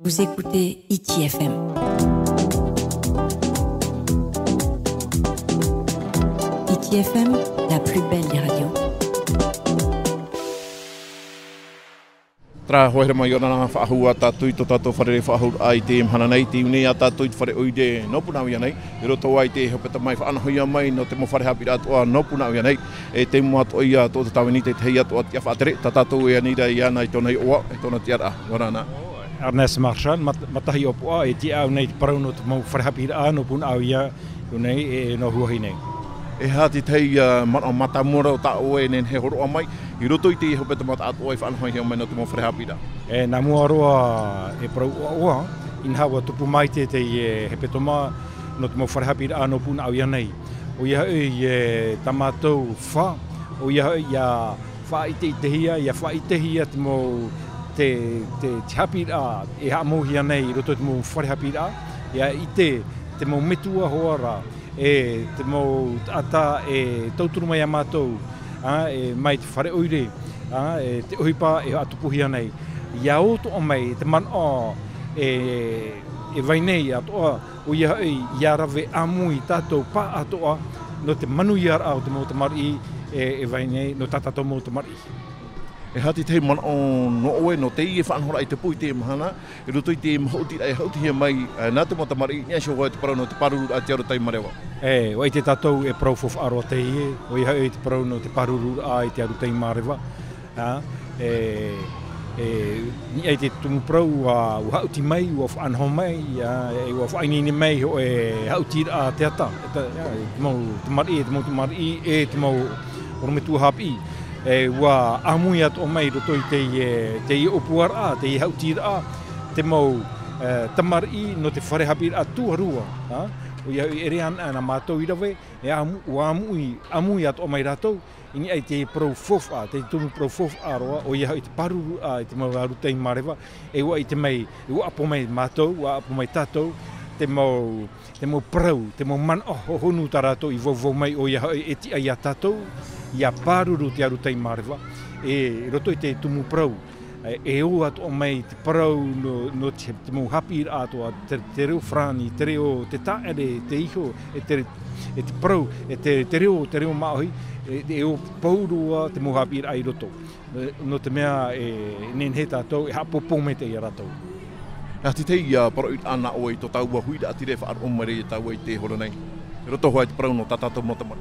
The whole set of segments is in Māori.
Vous écoutez Hiti FM. Hiti FM, la plus belle des radios. Tra hoere mai ona nga whaahua tātui to tātou farerei whaahura ai te Mahana nei, te unei a tātui te whare oide no Punaauia nei, e roto ai te hopeta mai whaanahoia mai no te mo whare haapiiraa toa no Punaauia nei, e te mua to ia to te tawenite te hei atoa te awhaatere, ta tātou e anira i ana i tōna i oa, e tōna tiara, warana. Ernest MARCHAL, matahi o pua e te au nei te parau no te mo whare haapiiraa no Punaauia nei e no huahine. E hati tei matamura o tā oe nen he horoa mai, i roto i te hopeta mata atoa i whaanahoia mai no te mo whare haapiiraa. E nā mua roa e parau oa, in hawa tupu mai te hepetoma no te mo whare haapiiraa no Punaauia nei. O ia e tamatou wha, o ia ia wha i te itehia, ia wha i tehia te mo te haapiiraa e haamohia nei, i roto te mo whare haapiiraa, ia i te mo metua hoara, e te mo ata e tauturu mai a mātou, e mai te whare oire, e te ohipa e atupuhia nei. Ia oto o mai, te man o e vai nei atoa, o ia ia rawe amui tātou pā atoa, no te manu iara au te mo te mari, e vai nei no tātou mo te mari. E hati te man o no oe no te i e whaanhora i te pui te Mahana, e roto i te mahauti ai hautihia mai, nā te mata mari, nia sio hoa te parau no te paruru a te aro tai marewa. E, o i te tātou e parau fof aroa te ie, o i hau i te parau no te paruru a i te aro tai marewa. Ni ai te tumu parau a hauti mai, ua whaanho mai, e ua whainini mai o e hauti a te ata. Te mari, te mari, e te mau orometu hapi. E ua amui atu o mai roto i te i opuara, te i hautira, te mau tamari no te whare haapiiraa tuarua. O ia ere ana mātou i rawe, e ua amui atu o mai rātou, ini ai te profof a, te tumu profof a roa, o ia i te paruru a, i te mau arutei marewa, e ua i te mai, e ua apo mai mātou, ua apo mai tātou, te mau prau, te mau man o honu tā rātou i vau mai o ia e ti ai a tātou, ia pāruru te arutei marewa, e roto i te tumu prau, e o atu o mai te parau no te mau haapiiraa atoa, te reo frani, te reo te taae, te iho, e te parau, e te reo maohi, e o paurua te mau haapiiraa i roto. No te mea nen he tātou, e hapopo me te i a rātou. Hati te ia parau i ana oe i tō taua huida ati re whaar omare i taua i te horo nei. E roto hoa i te parau no tātātou motamari.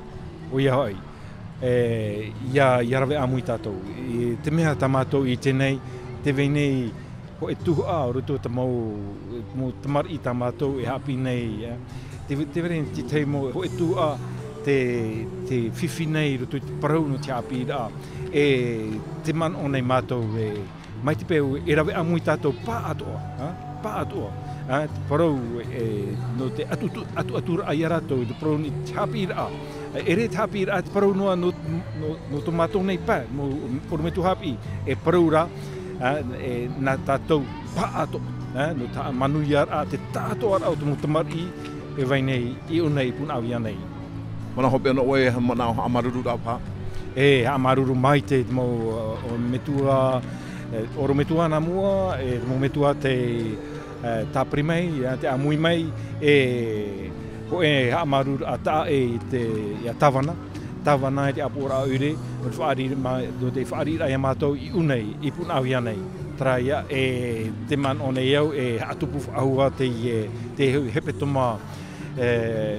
O ia hoi. Ia rawe amui tātou. Te mea tā mātou i tenei, te veinei ho e tuhu a, roto te mau tamari i tā mātou e hapi nei. Te veren te te mo ho e tuhu a, te whiwhi nei roto i te parau no te hapi a. E te man o nei mātou mai te pēu e rawe amui tātou pā atoa. Pā atoa. Te parau no te atu ai a rātou, te parau ni te hapi a. E re te haapiiraa te parau noa no tō mātou nei pā, mo orometu hapi, e parau rā, nā tātou pā ato, no tā manu iara te tātou ara o te mutamari, e vai nei, i o nei, Punaauia nei. Mana hopea no oe, mana o haamaruru rā pā? E haamaruru mai te mo metua, orometua nā mua, e mo metua te tāpiri mai, te amui mai, ko e haamaruru a taae i a tawana i te apora aure, no te whaarira i a mātou i unei, i Punaauia nei. Traia e te man o nei au e atupu ahua te hepetoma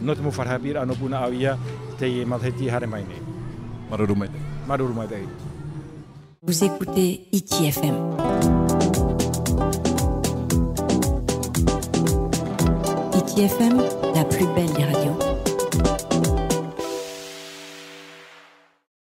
no te mo whare haapiiraa no Punaauia, te mataheti haere mai nei. Maruru mai te. Maruru mai te. Vous écoutez Hiti FM. Hiti FM, la plus belle des radios.